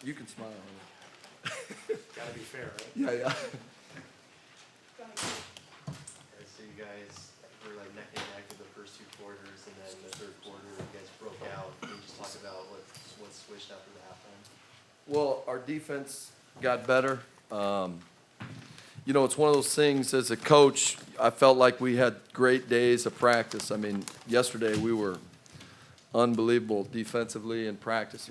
You can smile. Gotta be fair, right? Yeah, yeah. I see you guys were like neck and neck in the first two quarters, and then the third quarter, you guys broke out. Can you just talk about what switched after the halftime? Well, our defense got better. You know, it's one of those things as a coach, I felt like we had great days of practice. I mean, yesterday we were unbelievable defensively in practice.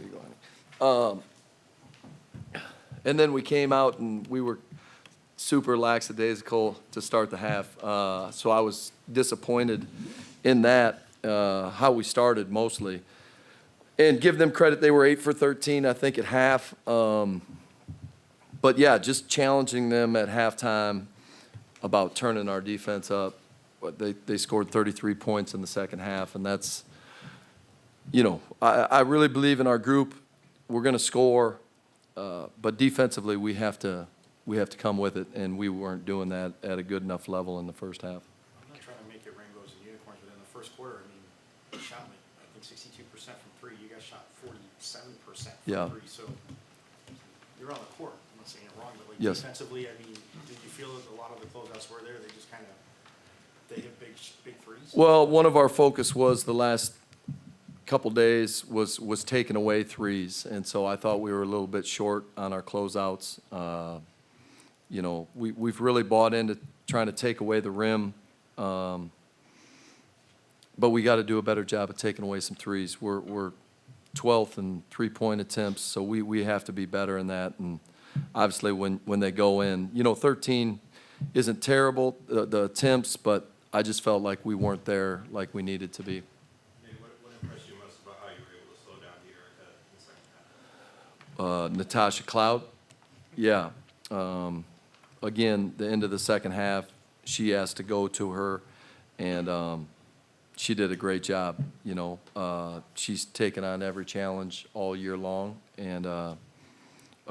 And then we came out and we were super lackadaisical to start the half. So I was disappointed in that, how we started mostly. And give them credit, they were 8 for 13, I think, at half. But yeah, just challenging them at halftime about turning our defense up. But they scored 33 points in the second half, and that's, you know, I really believe in our group. We're going to score, but defensively we have to come with it, and we weren't doing that at a good enough level in the first half. I'm not trying to make it rainbows and unicorns, but in the first quarter, I mean, you shot like, I think 62% from three. You guys shot 47% from Yeah. three. So you're on the court. I'm not saying it wrong, but like Yes. defensively, I mean, did you feel that a lot of the closeouts were there? They just kind of, they hit big threes? Well, one of our focus was the last couple days was taking away threes, and so I thought we were a little bit short on our closeouts. You know, we've really bought into trying to take away the rim, but we got to do a better job of taking away some threes. We're 12th in three-point attempts, so we have to be better in that. And obviously, when they go in, you know, 13 isn't terrible, the attempts, but I just felt like we weren't there like we needed to be. What impressed you most about how you were able to slow down De'Erica in the second half? Natasha Cloud, yeah. Again, the end of the second half, she asked to go to her, and she did a great job. You know, she's taken on every challenge all year long, and a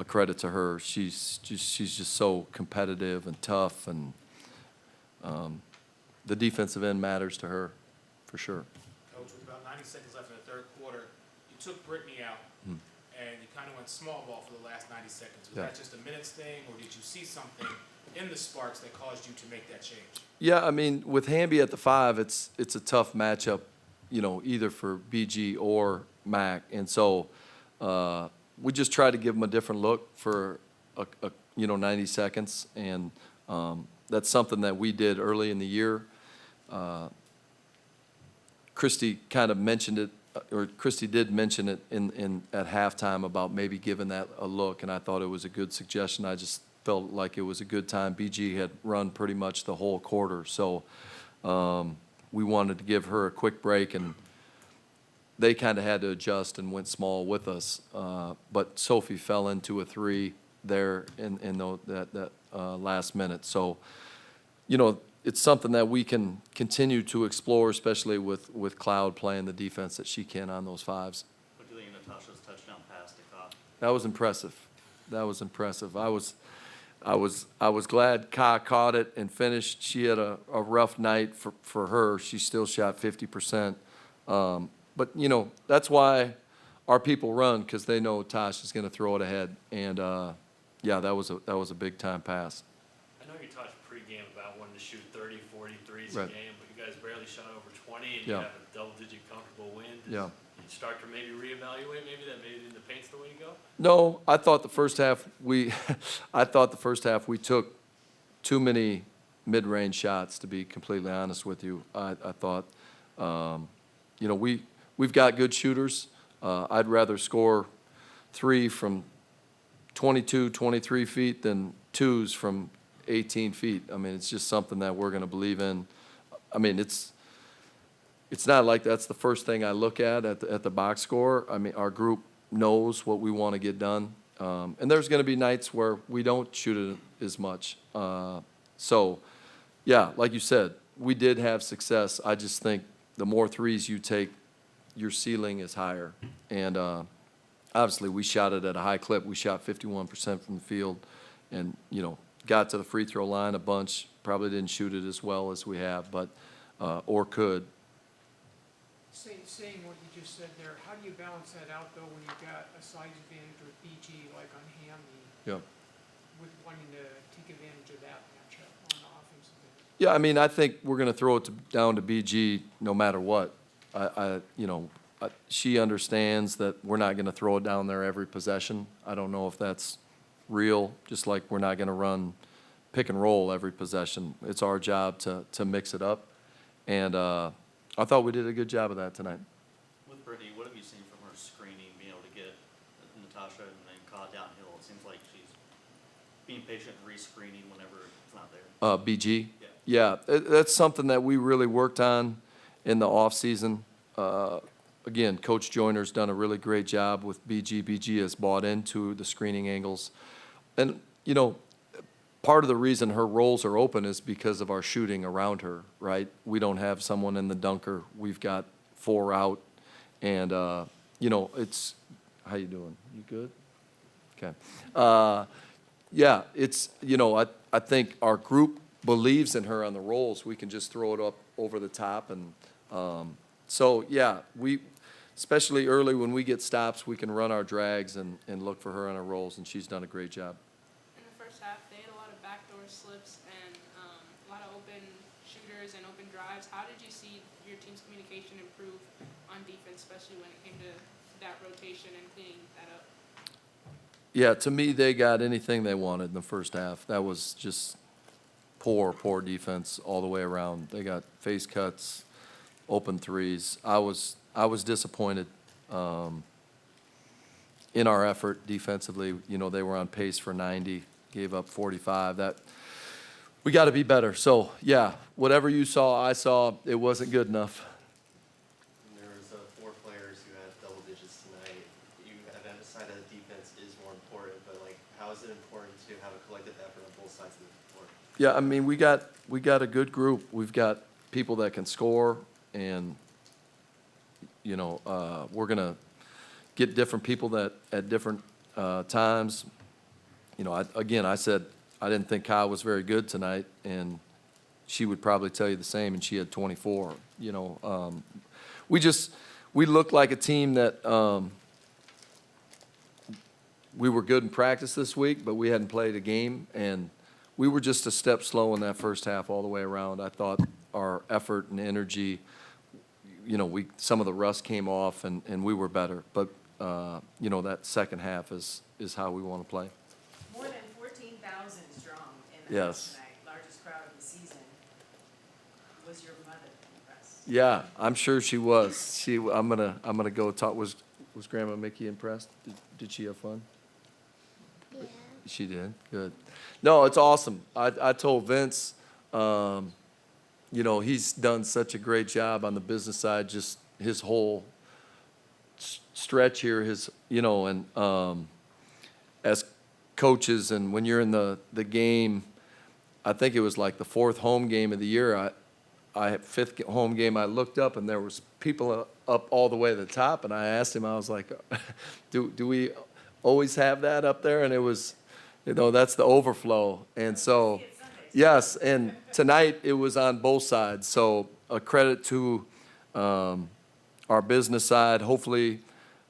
credit to her. She's just so competitive and tough, and the defensive end matters to her, for sure. Coach, with about 90 seconds left in the third quarter, you took Brittany out, and you kind of went small ball for the last 90 seconds. Was Yeah. that just a minutes thing, or did you see something in the Sparks that caused you to make that change? Yeah, I mean, with Hamby at the 5, it's a tough matchup, you know, either for BG or Mac, and so we just try to give them a different look for a 90 seconds, and that's something that we did early in the year. Christy kind of mentioned it, or Christy did mention it at halftime about maybe giving that a look, and I thought it was a good suggestion. I just felt like it was a good time. BG had run pretty much the whole quarter, so we wanted to give her a quick break, and they kind of had to adjust and went small with us. But Sophie fell into a 3 there in that last minute. So, you know, it's something that we can continue to explore, especially with Cloud playing the defense that she can on those 5s. What do you think of Natasha's touchdown pass to Ka? That was impressive. That was impressive. I was glad Ka caught it and finished. She had a rough night for her. She still shot 50%. But, you know, that's why our people run, because they know Tosh is going to throw it ahead. And, yeah, that was a big-time pass. I know you talked pregame about wanting to shoot 30, 40 threes Right. a game, but you guys barely shot over 20, and Yeah. you have a double-digit comfortable win. Yeah. You start to maybe reevaluate maybe that maybe in the paint's the way to go? No, I thought the first half we took too many mid-range shots, to be completely honest with you. I thought, you know, we've got good shooters. I'd rather score 3 from 22, 23 feet than 2s from 18 feet. I mean, it's just something that we're going to believe in. I mean, it's not like that's the first thing I look at the box score. I mean, our group knows what we want to get done. And there's going to be nights where we don't shoot it as much. So, yeah, like you said, we did have success. I just think the more threes you take, your ceiling is higher. And obviously, we shot it at a high clip. We shot 51% from the field and, you know, got to the free throw line a bunch. Probably didn't shoot it as well as we have, but or could. Saying what you just said there, how do you balance that out though when you've got a size advantage with BG like on Hamby Yeah. with wanting to take advantage of that matchup on the offensive end? Yeah, I mean, I think we're going to throw it down to BG no matter what. She understands that we're not going to throw it down there every possession. I don't know if that's real, just like we're not going to run pick and roll every possession. It's our job to mix it up. And I thought we did a good job of that tonight. With Brittany, what have you seen from her screening, being able to get Natasha and then Ka downhill? It seems like she's being patient and re-screening whenever it's not there. BG? Yeah. Yeah, that's something that we really worked on in the off-season. Again, Coach Joyner's done a really great job with BG. BG has bought into the screening angles. And, part of the reason her roles are open is because of our shooting around her, right? We don't have someone in the dunker. We've got 4 out. And, it's, how you doing? You good? Okay. Yeah, it's, I think our group believes in her on the rolls. We can just throw it up over the top. And so, yeah, especially early when we get stops, we can run our drags and look for her on our rolls, and she's done a great job. In the first half, they had a lot of backdoor slips and a lot of open shooters and open drives. How did you see your team's communication improve on defense, especially when it came to that rotation and cleaning that up? Yeah, to me, they got anything they wanted in the first half. That was just poor defense all the way around. They got face cuts, open threes. I was disappointed in our effort defensively. They were on pace for 90, gave up 45. We got to be better. So, yeah, whatever you saw, I saw, it wasn't good enough. There was 4 players who had double digits tonight. You have emphasized that defense is more important, but how is it important to have a collective effort on both sides of the floor? Yeah, I mean, we got a good group. We've got people that can score, and we're gonna get different people that at different times. I said I didn't think Kyle was very good tonight, and she would probably tell you the same, and she had 24. We looked like a team that we were good in practice this week, but we hadn't played a game, and we were just a step slow in that first half all the way around. I thought our effort and energy, some of the rust came off, and we were better. But, that second half is how we want to play. More than 14,000 strong in the Yes. house tonight, largest crowd of the season. Was your mother impressed? Yeah, I'm sure she was. I'm gonna go talk. Was Grandma Mickey impressed? Did she have fun? Yeah. She did. Good. No, it's awesome. I told Vince, he's done such a great job on the business side. Just his whole stretch here, as coaches, and when you're in the game, I think it was like the 4th home game of the year. I had 5th home game. I looked up, and there was people up all the way to the top, and I asked him. I was like, "Do we always have that up there?" And it was, that's the overflow. And so, yes, and tonight it was on both sides. So a credit to our business side. Hopefully,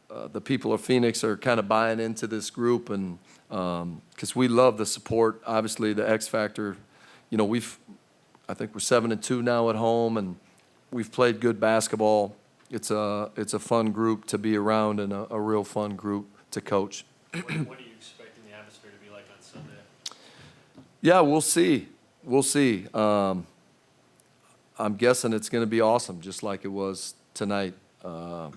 the people of Phoenix are kind of buying into this group, and because we love the support. Obviously, the X Factor. I think we're 7-2 now at home, and we've played good basketball. It's a fun group to be around, and a real fun group to coach. What are you expecting the atmosphere to be like on Sunday? Yeah, we'll see. We'll see. I'm guessing it's going to be awesome, just like it was tonight. What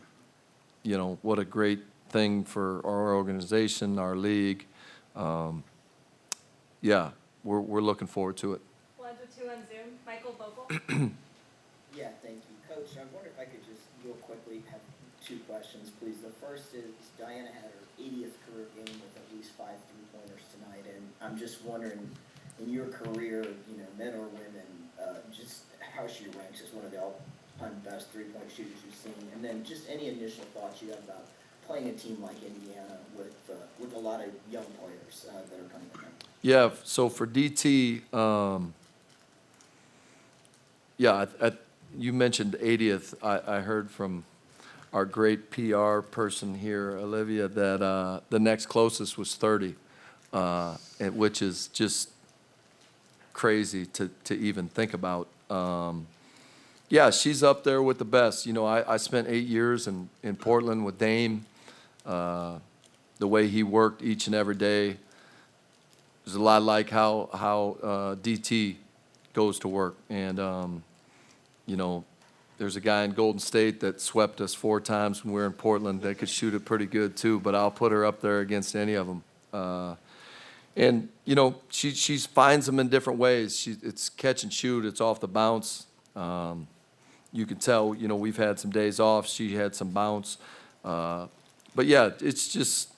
a great thing for our organization, our league. Yeah, we're looking forward to it. One to 2 on Zoom. Michael Vogel. Yeah, thank you. Coach, I wonder if I could just real quickly have 2 questions, please. The first is, Diana had her 80th career game with at least 5 3-pointers tonight, and I'm just wondering, in your career, men or women, just how she ranks as one of the all-time best 3-point shooters you've seen, and then just any initial thoughts you have about playing a team like Indiana with a lot of young players that are coming in. Yeah, so for DT, you mentioned 80th. I heard from our great PR person here, Olivia, that the next closest was 30, which is just crazy to even think about. Yeah, she's up there with the best. You know, I spent 8 years in Portland with Dame. The way he worked each and every day is a lot like how DT goes to work. And, you know, there's a guy in Golden State that swept us 4 times when we were in Portland that could shoot it pretty good too, but I'll put her up there against any of them. And, you know, she finds them in different ways. It's catch and shoot. It's off the bounce. You can tell, you know, we've had some days off. She had some bounce. But, yeah, it's just,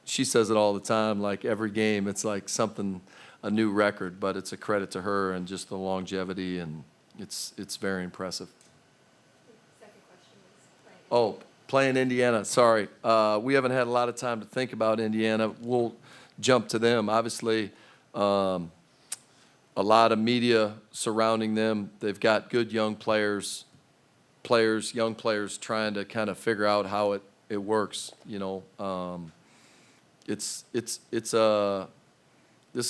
she says it all the time, like every game, it's like something, a new record, but it's a credit to her and just the longevity, and it's very impressive. Second question is playing. Oh, playing Indiana, sorry. We haven't had a lot of time to think about Indiana. We'll jump to them. Obviously, a lot of media surrounding them. They've got good young young players trying to kind of figure out how it works, you know. This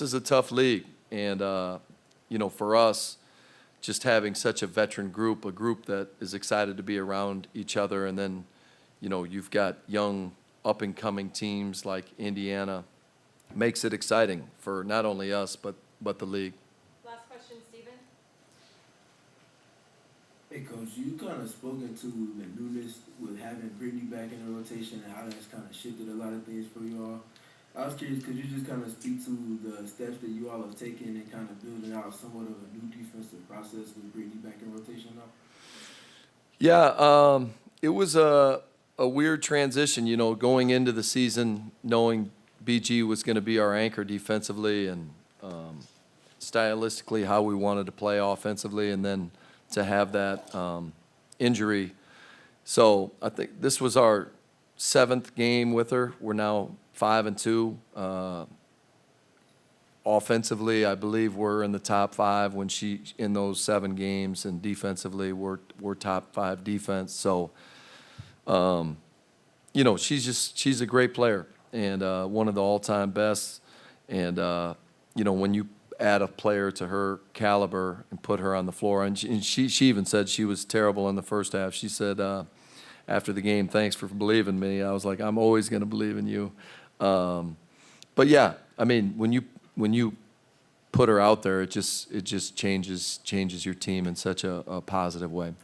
is a tough league, and, you know, for us, just having such a veteran group, a group that is excited to be around each other, and then, you know, you've got young, up-and-coming teams like Indiana, makes it exciting for not only us, but the league. Last question, Steven. Hey, Coach, you kind of spoken to the newness with having Brittany back in the rotation and how that's kind of shifted a lot of things for you all. I was curious, could you just kind of speak to the steps that you all have taken and kind of building out somewhat of a new defensive process with Brittany back in rotation now? Yeah, it was a weird transition, you know, going into the season, knowing BG was going to be our anchor defensively and stylistically how we wanted to play offensively, and then to have that injury. So I think this was our 7th game with her. We're now 5-2. Offensively, I believe we're in the top 5 when she in those 7 games, and defensively we're top 5 defense. So, you know, she's a great player and one of the all-time best. And you know, when you add a player to her caliber and put her on the floor, and she even said she was terrible in the first half. She said after the game, "Thanks for believing in me." I was like, "I'm always going to believe in you." But yeah, I mean, when you put her out there, it just changes your team in such a positive way.